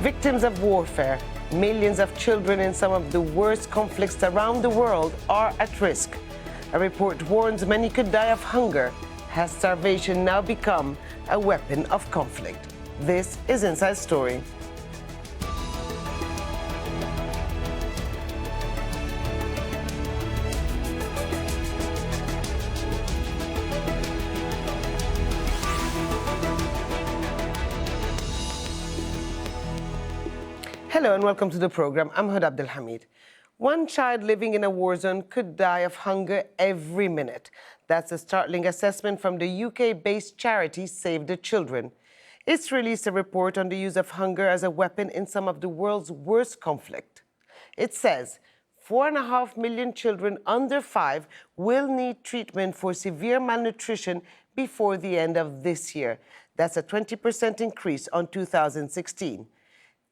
Victims of warfare, millions of children in some of the worst conflicts around the world are at risk. A report warns many could die of hunger. Has starvation now become a weapon of conflict? This is Inside Story. Hello and welcome to the program. I'm Hud Abdelhamid. One child living in a war zone could die of hunger every minute. That's a startling assessment from the UK-based charity Save the Children. It's released a report on the use of hunger as a weapon in some of the world's worst conflict. It says 4.5 million children under 5 will need treatment for severe malnutrition before the end of this year. That's a 20% increase on 2016.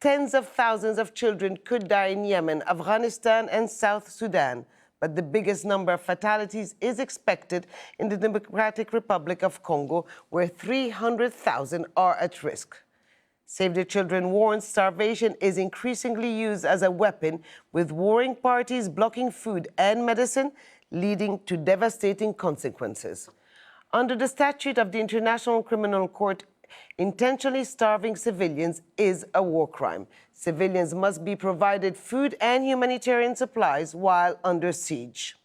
Tens of thousands of children could die in Yemen, Afghanistan and South Sudan, but the biggest number of fatalities is expected in the Democratic Republic of Congo, where 300,000 are at risk. Save the Children warns starvation is increasingly used as a weapon, with warring parties blocking food and medicine, leading to devastating consequences. Under the Statute of the International Criminal Court, intentionally starving civilians is a war crime. Civilians must be provided food and humanitarian supplies while under siege.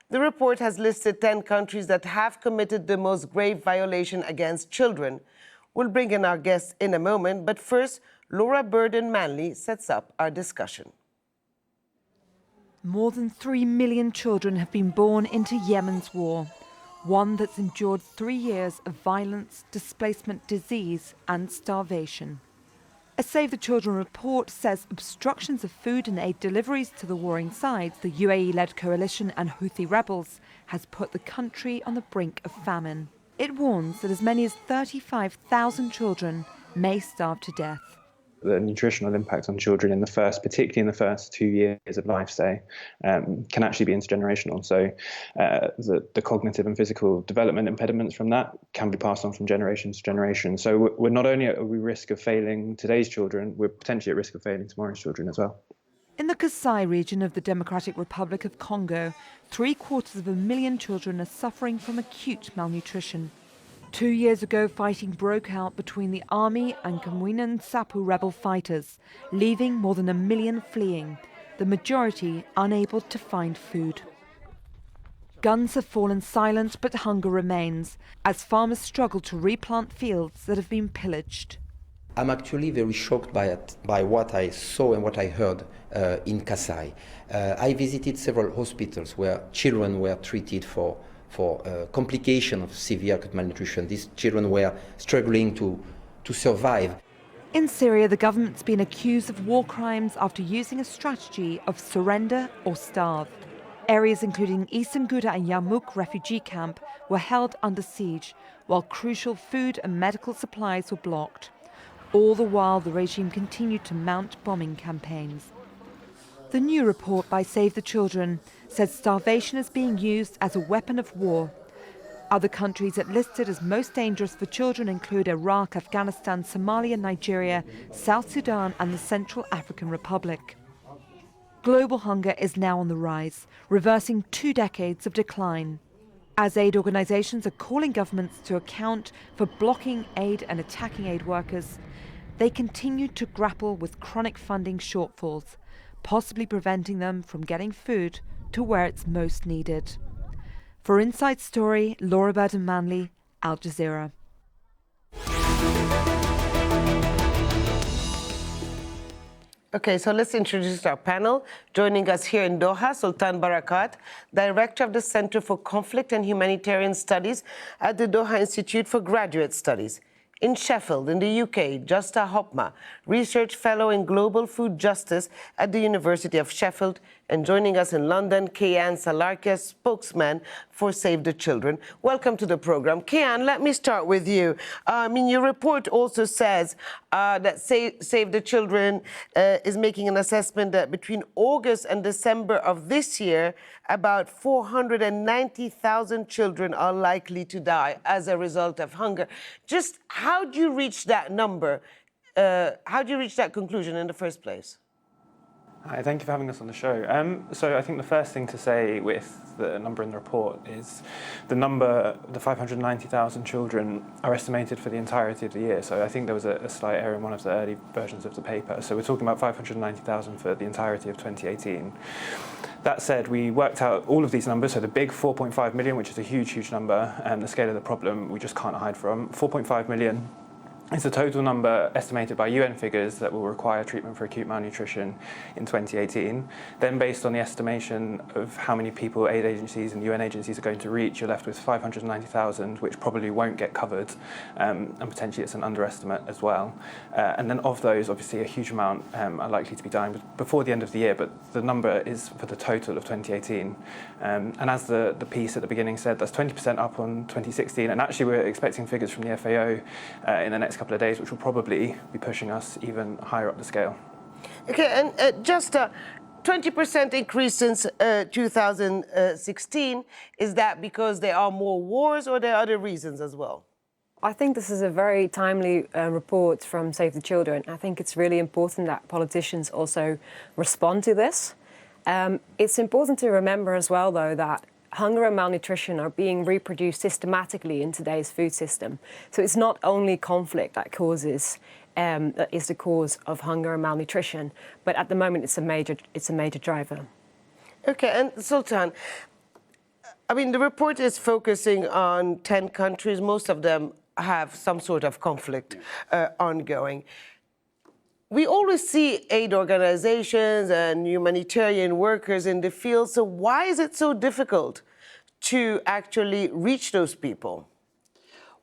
The report has listed 10 countries that have committed the most grave violation against children. We'll bring in our guests in a moment, but first, Laura Burden-Manley sets up our discussion. More than 3 million children have been born into Yemen's war, one that's endured 3 years of violence, displacement, disease and starvation. A Save the Children report says obstructions of food and aid deliveries to the warring sides, the UAE-led coalition and Houthi rebels, has put the country on the brink of famine. It warns that as many as 35,000 children may starve to death. The nutritional impact on children particularly in the first 2 years of life, can actually be intergenerational. So the cognitive and physical development impediments from that can be passed on from generation to generation. So we're not only at risk of failing today's children, we're potentially at risk of failing tomorrow's children as well. In the Kasai region of the Democratic Republic of Congo, 750,000 children are suffering from acute malnutrition. 2 years ago, fighting broke out between the army and Kamwina Nsapu rebel fighters, leaving more than 1 million fleeing, the majority unable to find food. Guns have fallen silent, but hunger remains, as farmers struggle to replant fields that have been pillaged. I'm actually very shocked by what I saw and what I heard in Kasai. I visited several hospitals where children were treated for complication of severe acute malnutrition. These children were struggling to survive. In Syria, the government's been accused of war crimes after using a strategy of surrender or starve. Areas including Eastern Ghouta and Yarmouk refugee camp were held under siege, while crucial food and medical supplies were blocked. All the while, the regime continued to mount bombing campaigns. The new report by Save the Children says starvation is being used as a weapon of war. Other countries it listed as most dangerous for children include Iraq, Afghanistan, Somalia, Nigeria, South Sudan and the Central African Republic. Global hunger is now on the rise, reversing 2 decades of decline. As aid organisations are calling governments to account for blocking aid and attacking aid workers, they continue to grapple with chronic funding shortfalls, possibly preventing them from getting food to where it's most needed. For Inside Story, Laura Burden-Manley, Al Jazeera. Okay, so let's introduce our panel. Joining us here in Doha, Sultan Barakat, Director of the Center for Conflict and Humanitarian Studies at the Doha Institute for Graduate Studies. In Sheffield, in the UK, Justa Hopma, Research Fellow in Global Food Justice at the University of Sheffield, and joining us in London, Kean Salarkia, spokesman for Save the Children. Welcome to the program. Kean, let me start with you. Your report also says that Save the Children is making an assessment that between August and December of this year, about 490,000 children are likely to die as a result of hunger. Just how do you reach that number? how do you reach that conclusion in the first place? Hi, thank you for having us on the show. So I think the first thing to say with the number in the report is the 590,000 children are estimated for the entirety of the year. So I think there was a slight error in one of the early versions of the paper. So we're talking about 590,000 for the entirety of 2018. That said, we worked out all of these numbers, so the big 4.5 million, which is a huge, huge number, and the scale of the problem we just can't hide from. 4.5 million is the total number estimated by UN figures that will require treatment for acute malnutrition in 2018. Then based on the estimation of how many people aid agencies and UN agencies are going to reach, you're left with 590,000, which probably won't get covered, and potentially it's an underestimate as well. And then of those, obviously a huge amount are likely to be dying before the end of the year, but the number is for the total of 2018. And as the piece at the beginning said, that's 20% up on 2016, and actually we're expecting figures from the FAO in the next couple of days, which will probably be pushing us even higher up the scale. Okay, and just a 20% increase since 2016, is that because there are more wars or there are other reasons as well? I think this is a very timely report from Save the Children. I think it's really important that politicians also respond to this. It's important to remember as well, though, that hunger and malnutrition are being reproduced systematically in today's food system. So it's not only conflict that is the cause of hunger and malnutrition, but at the moment it's a major driver. Okay, and Sultan, I mean, the report is focusing on 10 countries. Most of them have some sort of conflict ongoing. We always see aid organizations and humanitarian workers in the field, so why is it so difficult to actually reach those people?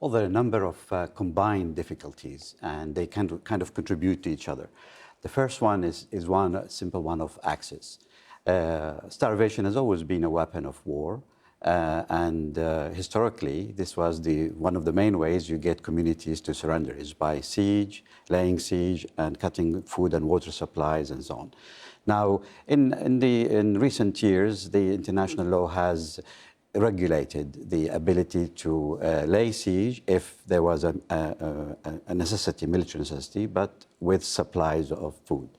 Well, there are a number of combined difficulties, and they kind of contribute to each other. The first one is a simple one of access. Starvation has always been a weapon of war, and historically, this was one of the main ways you get communities to surrender, is by siege, laying siege, and cutting food and water supplies, and so on. Now, in recent years, the international law has regulated the ability to lay siege if there was a necessity, military necessity, but with supplies of food.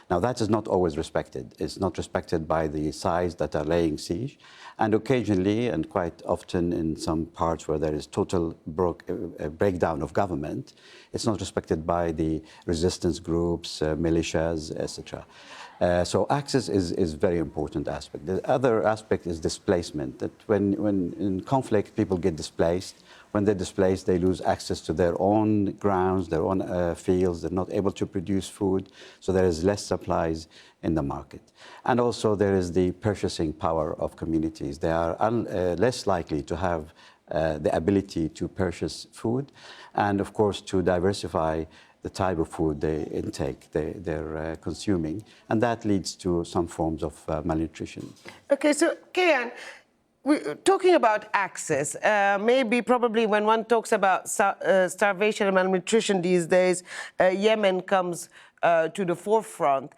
Now, that is not always respected. It's not respected by the sides that are laying siege, and occasionally, and quite often in some parts where there is total breakdown of government, it's not respected by the resistance groups, militias, etc. So access is a very important aspect. The other aspect is displacement, that when in conflict people get displaced. When they're displaced, they lose access to their own grounds, their own fields. They're not able to produce food, so there is less supplies in the market. And also there is the purchasing power of communities. They are less likely to have the ability to purchase food, and of course to diversify the type of food they intake, they're consuming, and that leads to some forms of malnutrition. Okay, so Kayan, we're talking about access. Probably when one talks about starvation and malnutrition these days, Yemen comes to the forefront,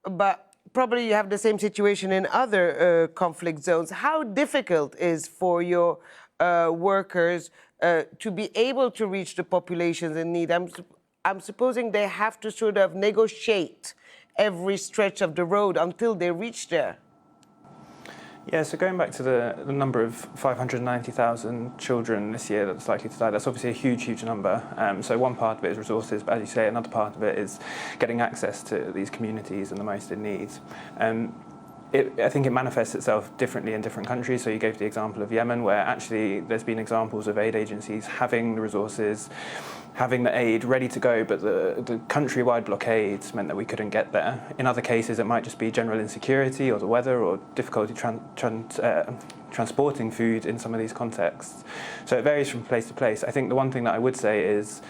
but probably you have the same situation in other conflict zones. How difficult is for your workers to be able to reach the populations in need? I'm supposing they have to sort of negotiate every stretch of the road until they reach there. Yeah, so going back to the number of 590,000 children this year that's likely to die, that's obviously a huge, huge number. So one part of it is resources, but as you say, another part of it is getting access to these communities and the most in need. I think it manifests itself differently in different countries. So you gave the example of Yemen, where actually there's been examples of aid agencies having the resources, having the aid ready to go, but the countrywide blockades meant that we couldn't get there. In other cases, it might just be general insecurity or the weather or difficulty transporting food in some of these contexts. So it varies from place to place. I think the one thing that I would say is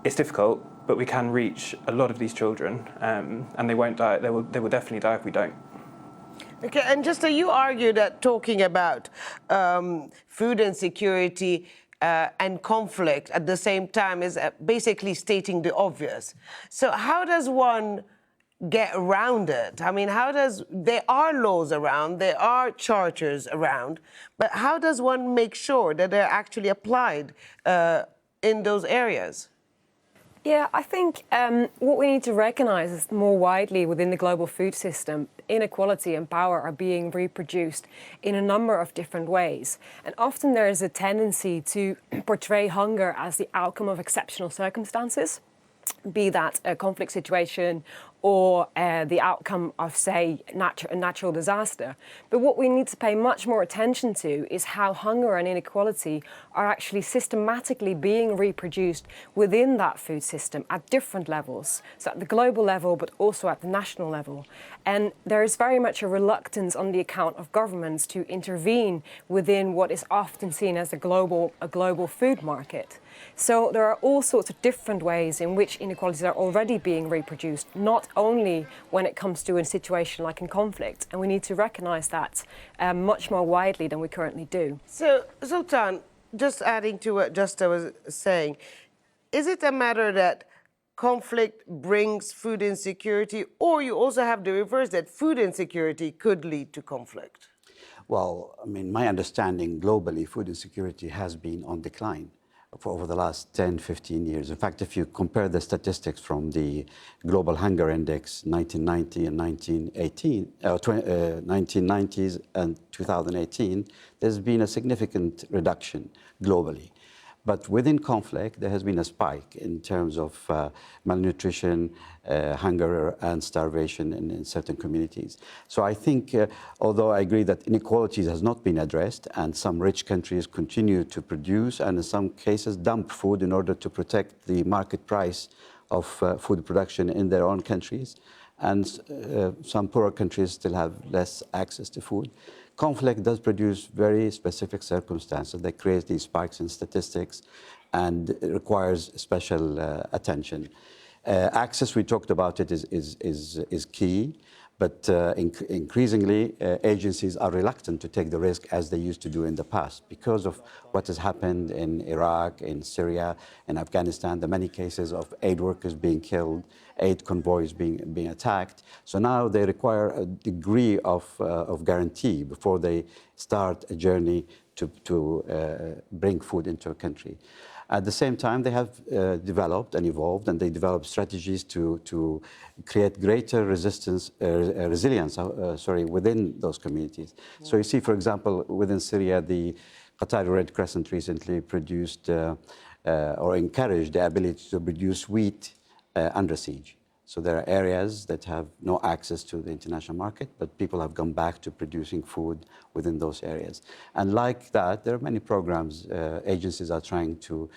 it's difficult, but we can reach a lot of these children, and they won't die. They will definitely die if we don't. Okay, and just you argue that talking about food insecurity and conflict at the same time is basically stating the obvious. So how does one get around it? I mean, there are laws around, there are charters around, but how does one make sure that they're actually applied in those areas? Yeah, I think what we need to recognise is more widely within the global food system, inequality and power are being reproduced in a number of different ways. And often there is a tendency to portray hunger as the outcome of exceptional circumstances, be that a conflict situation or the outcome of, say, a natural disaster. But what we need to pay much more attention to is how hunger and inequality are actually systematically being reproduced within that food system at different levels. So at the global level, but also at the national level. And there is very much a reluctance on the account of governments to intervene within what is often seen as a global food market. So there are all sorts of different ways in which inequalities are already being reproduced, not only when it comes to a situation like in conflict, and we need to recognise that much more widely than we currently do. So, Sultan, just adding to what Justa was saying, is it a matter that conflict brings food insecurity, or you also have the reverse, that food insecurity could lead to conflict? Well, I mean, my understanding globally, food insecurity has been on decline for over the last 10, 15 years. In fact, if you compare the statistics from the Global Hunger Index 1990 and 1990s and 2018, there's been a significant reduction globally. But within conflict, there has been a spike in terms of malnutrition, hunger and starvation in certain communities. So I think, although I agree that inequalities has not been addressed, and some rich countries continue to produce and in some cases dump food in order to protect the market price of food production in their own countries, and some poorer countries still have less access to food. Conflict does produce very specific circumstances that create these spikes in statistics, and it requires special attention. Access, we talked about it, is key, but increasingly agencies are reluctant to take the risk as they used to do in the past because of what has happened in Iraq, in Syria, in Afghanistan, the many cases of aid workers being killed, aid convoys being attacked. So now they require a degree of guarantee before they start a journey to bring food into a country. At the same time, they have developed and evolved, and they developed strategies to create greater resilience within those communities. Yeah. So you see, for example, within Syria, the Qatari Red Crescent recently produced or encouraged the ability to produce wheat under siege. So there are areas that have no access to the international market, but people have gone back to producing food within those areas. And like that, there are many programs agencies are trying to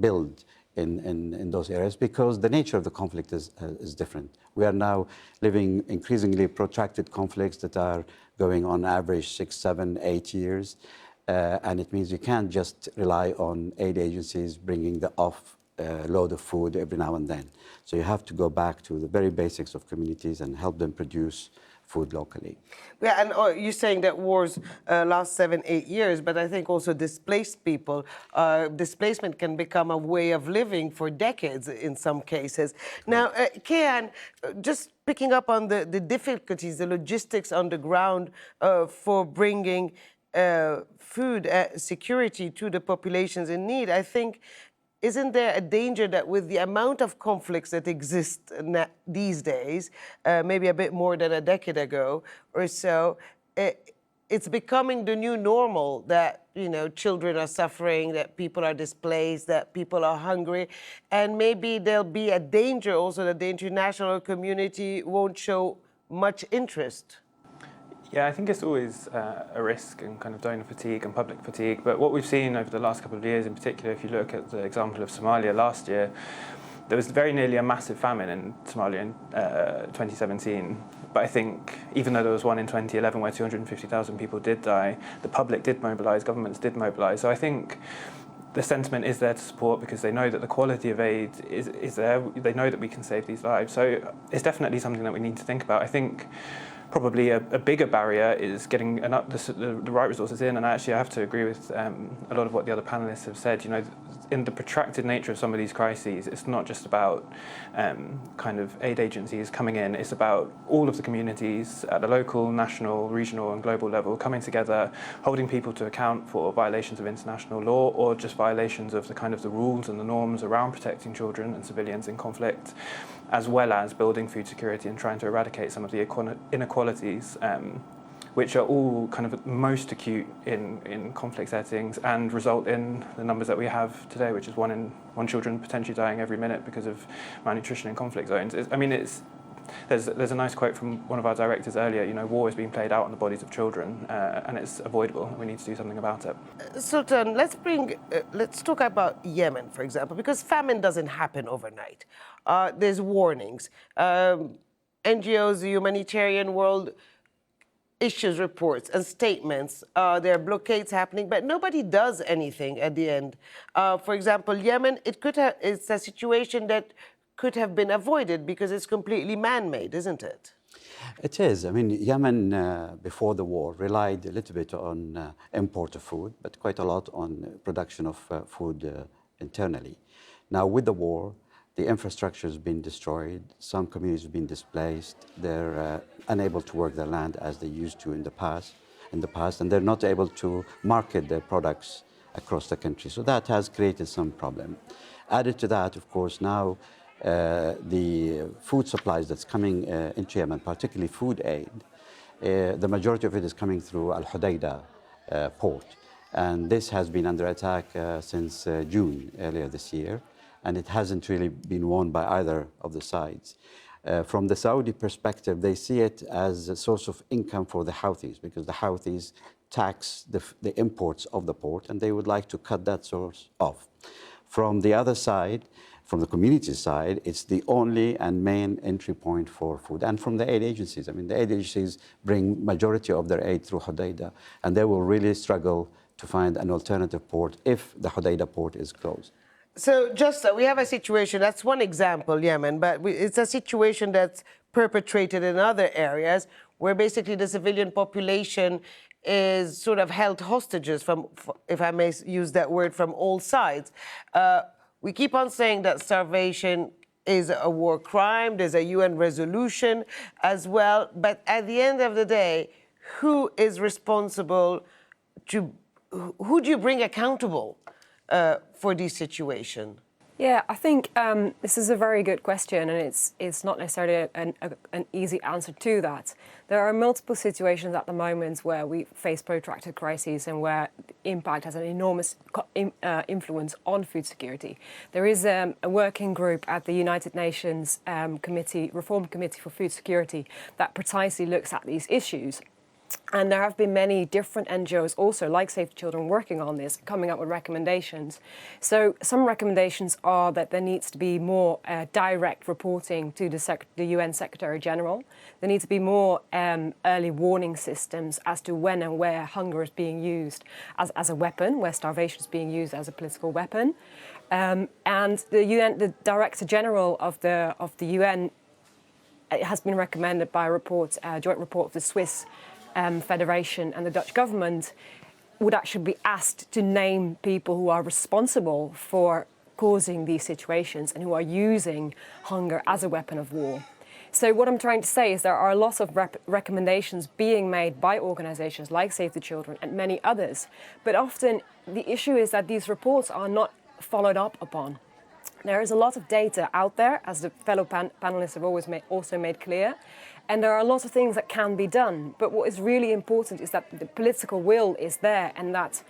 build in those areas, because the nature of the conflict is different. We are now living increasingly protracted conflicts that are going on average 6, 7, 8 years. And it means you can't just rely on aid agencies bringing the load of food every now and then. So you have to go back to the very basics of communities and help them produce food locally. Yeah, and you're saying that wars last 7, 8 years, but I think also displaced people, displacement can become a way of living for decades in some cases. Now, Kian, just picking up on the difficulties, the logistics on the ground for bringing food security to the populations in need, I think, isn't there a danger that with the amount of conflicts that exist these days, maybe a bit more than a decade ago or so, it's becoming the new normal that, you know, children are suffering, that people are displaced, that people are hungry, and maybe there'll be a danger also that the international community won't show much interest? Yeah, I think it's always a risk and kind of donor fatigue and public fatigue. But what we've seen over the last couple of years, in particular, if you look at the example of Somalia last year, there was very nearly a massive famine in Somalia in 2017. But I think even though there was one in 2011 where 250,000 people did die, the public did mobilise, governments did mobilise. So I think the sentiment is there to support, because they know that the quality of aid is there. They know that we can save these lives. So it's definitely something that we need to think about. I think probably a bigger barrier is getting the right resources in, and actually I have to agree with a lot of what the other panelists have said. You know, in the protracted nature of some of these crises, it's not just about kind of aid agencies coming in, it's about all of the communities at the local, national, regional and global level coming together, holding people to account for violations of international law or just violations of the kind of the rules and the norms around protecting children and civilians in conflict, as well as building food security and trying to eradicate some of the inequalities which are all kind of most acute in conflict settings and result in the numbers that we have today, which is one children potentially dying every minute because of malnutrition in conflict zones. There's a nice quote from one of our directors earlier, you know, war is being played out on the bodies of children and it's avoidable. We need to do something about it. Sultan, let's talk about Yemen, for example, because famine doesn't happen overnight. There's warnings. NGOs, the humanitarian world, issues reports and statements. There are blockades happening, but nobody does anything at the end. For example, Yemen, it's a situation that could have been avoided because it's completely man-made, isn't it? It is. I mean, Yemen, before the war, relied a little bit on import of food, but quite a lot on production of food internally. Now, with the war, the infrastructure has been destroyed. Some communities have been displaced. They're unable to work their land as they used to in the past, and they're not able to market their products across the country. So that has created some problem. Added to that, of course, now the food supplies that's coming into Yemen, particularly food aid, the majority of it is coming through Al Hudaydah port. And this has been under attack since June earlier this year. And it hasn't really been won by either of the sides. From the Saudi perspective, they see it as a source of income for the Houthis because the Houthis tax the imports of the port and they would like to cut that source off. From the other side, from the community side, it's the only and main entry point for food. And from the aid agencies, I mean, the aid agencies bring majority of their aid through Hudaydah and they will really struggle to find an alternative port if the Hudaydah port is closed. So just we have a situation, that's one example, Yemen, but it's a situation that's perpetrated in other areas where basically the civilian population is sort of held hostages from, if I may use that word, from all sides. We keep on saying that starvation is a war crime, there's a UN resolution as well, but at the end of the day, who is responsible who do you bring accountable for this situation? Yeah, I think this is a very good question, and it's not necessarily an easy answer to that. There are multiple situations at the moment where we face protracted crises and where impact has an enormous influence on food security. There is a working group at the United Nations Reform Committee for Food Security that precisely looks at these issues. And there have been many different NGOs also, like Save the Children, working on this, coming up with recommendations. So some recommendations are that there needs to be more direct reporting to the UN Secretary General. There needs to be more early warning systems as to when and where hunger is being used as a weapon, where starvation is being used as a political weapon. And the Director General of the UN has been recommended by a joint report of the Swiss Federation and the Dutch government would actually be asked to name people who are responsible for causing these situations and who are using hunger as a weapon of war. So what I'm trying to say is there are lots of recommendations being made by organizations like Save the Children and many others, but often the issue is that these reports are not followed up upon. There is a lot of data out there, as the fellow panelists have also made clear, and there are a lot of things that can be done. But what is really important is that the political will is there and that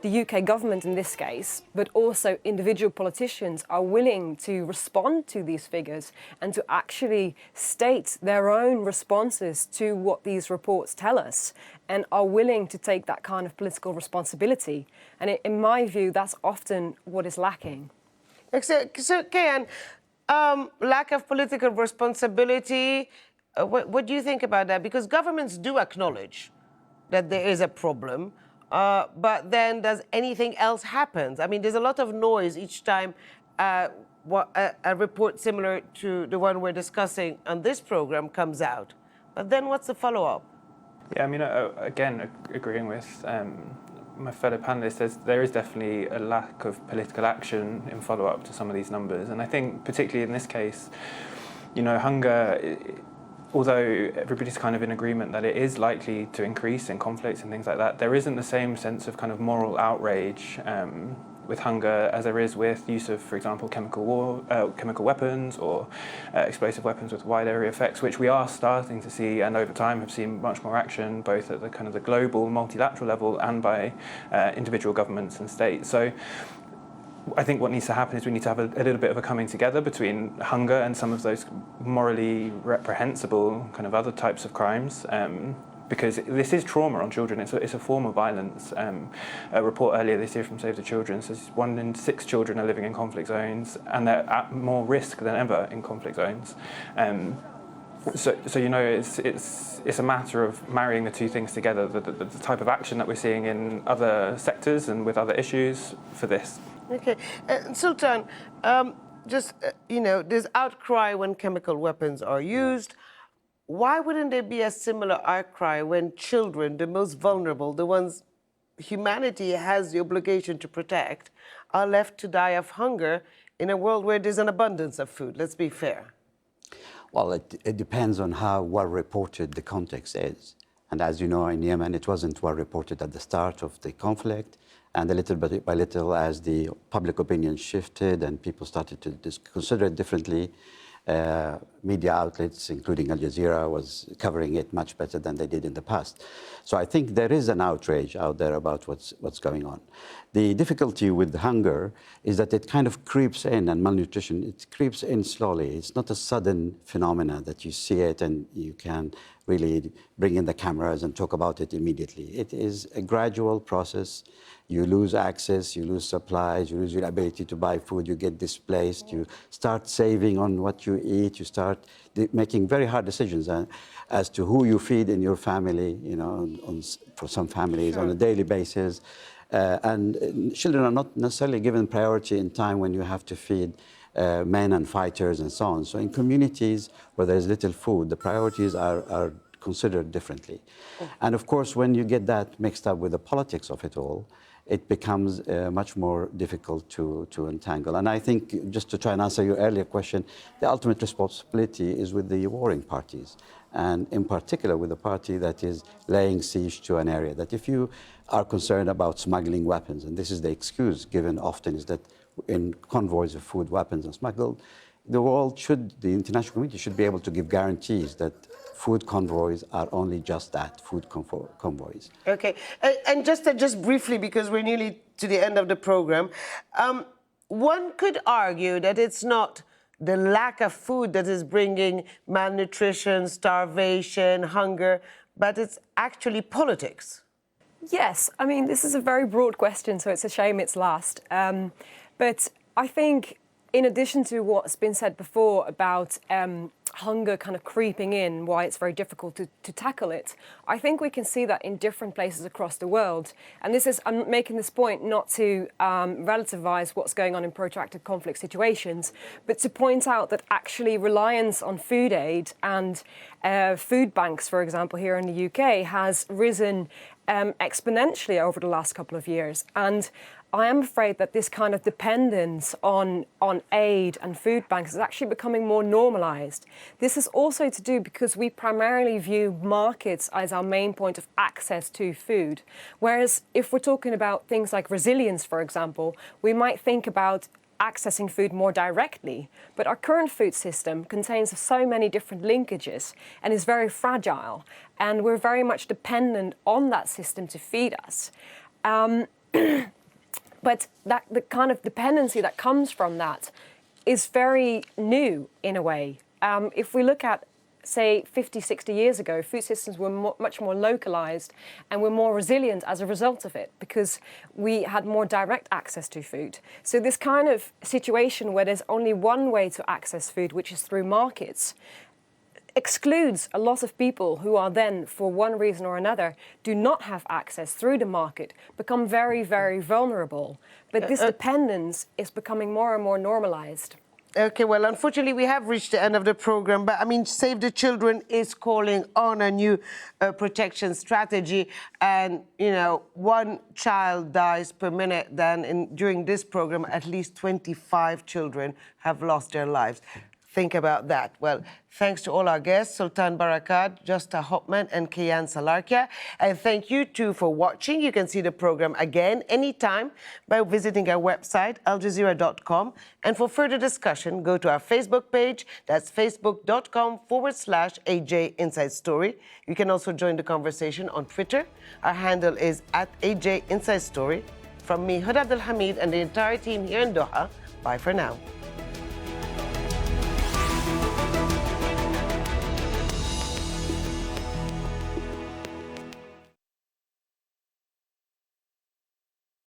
the UK government in this case, but also individual politicians are willing to respond to these figures and to actually state their own responses to what these reports tell us and are willing to take that kind of political responsibility. And in my view, that's often what is lacking. So Kayan, lack of political responsibility, what do you think about that? Because governments do acknowledge that there is a problem, but then does anything else happen? I mean, there's a lot of noise each time a report similar to the one we're discussing on this program comes out. But then what's the follow-up? Yeah, I mean, again, agreeing with my fellow panelists, there is definitely a lack of political action in follow-up to some of these numbers. And I think particularly in this case, you know, hunger, although everybody's kind of in agreement that it is likely to increase in conflicts and things like that, there isn't the same sense of kind of moral outrage with hunger as there is with use of, for example, chemical weapons or explosive weapons with wide area effects, which we are starting to see, and over time have seen much more action, both at the kind of the global multilateral level and by individual governments and states. So I think what needs to happen is we need to have a little bit of a coming together between hunger and some of those morally reprehensible kind of other types of crimes. Because this is trauma on children. It's a form of violence. A report earlier this year from Save the Children says 1 in 6 children are living in conflict zones, and they're at more risk than ever in conflict zones. So you know, it's a matter of marrying the two things together. The type of action that we're seeing in other sectors and with other issues for this. Okay, Sultan, you know, there's outcry when chemical weapons are used. Why wouldn't there be a similar outcry when children, the most vulnerable, the ones humanity has the obligation to protect, are left to die of hunger in a world where there's an abundance of food? Let's be fair. Well, it depends on how well reported the context is. And as you know, in Yemen, it wasn't well reported at the start of the conflict. And a little bit by little, as the public opinion shifted and people started to consider it differently, media outlets, including Al Jazeera, was covering it much better than they did in the past. So I think there is an outrage out there about what's going on. The difficulty with hunger is that it kind of creeps in, and malnutrition, it creeps in slowly. It's not a sudden phenomena that you see it and you can really bring in the cameras and talk about it immediately. It is a gradual process. You lose access, you lose supplies, you lose your ability to buy food, you get displaced, you start saving on what you eat, you start making very hard decisions as to who you feed in your family, you know, for some families on a daily basis. And children are not necessarily given priority in time when you have to feed men and fighters and so on. So in communities where there's little food, the priorities are considered differently. And of course, when you get that mixed up with the politics of it all, it becomes much more difficult to untangle. And I think, just to try and answer your earlier question, the ultimate responsibility is with the warring parties, and in particular with the party that is laying siege to an area. That if you are concerned about smuggling weapons, and this is the excuse given often, is that in convoys of food, weapons are smuggled, the international community should be able to give guarantees that food convoys are only just that, food convoys. Okay, and just briefly, because we're nearly to the end of the program, one could argue that it's not the lack of food that is bringing malnutrition, starvation, hunger, but it's actually politics. Yes, I mean, this is a very broad question, so it's a shame it's last. But I think, in addition to what's been said before about hunger kind of creeping in, why it's very difficult to tackle it, I think we can see that in different places across the world. And this is, I'm making this point not to relativize what's going on in protracted conflict situations, but to point out that actually reliance on food aid and food banks, for example, here in the UK, has risen exponentially over the last couple of years. And I am afraid that this kind of dependence on aid and food banks is actually becoming more normalized. This is also to do because we primarily view markets as our main point of access to food. Whereas if we're talking about things like resilience, for example, we might think about accessing food more directly. But our current food system contains so many different linkages and is very fragile. And we're very much dependent on that system to feed us. But the kind of dependency that comes from that is very new in a way. If we look at, say, 50, 60 years ago, food systems were much more localized and were more resilient as a result of it because we had more direct access to food. So this kind of situation where there's only one way to access food, which is through markets, excludes a lot of people who are then, for one reason or another, do not have access through the market, become very, very vulnerable. But this dependence is becoming more and more normalized. Okay, well, unfortunately, we have reached the end of the program, but I mean, Save the Children is calling on a new protection strategy, and, you know, 1 child dies per minute. Then during this program, at least 25 children have lost their lives. Think about that. Well, thanks to all our guests, Sultan Barakat, Justa Hopman, and Kian Salarkia. And thank you too for watching. You can see the program again anytime by visiting our website, aljazeera.com. And for further discussion, go to our Facebook page. That's facebook.com/AJ Inside Story. You can also join the conversation on Twitter. Our handle is @AJ Inside Story. From me, Huda Abdel Hamid, and the entire team here in Doha, bye for now.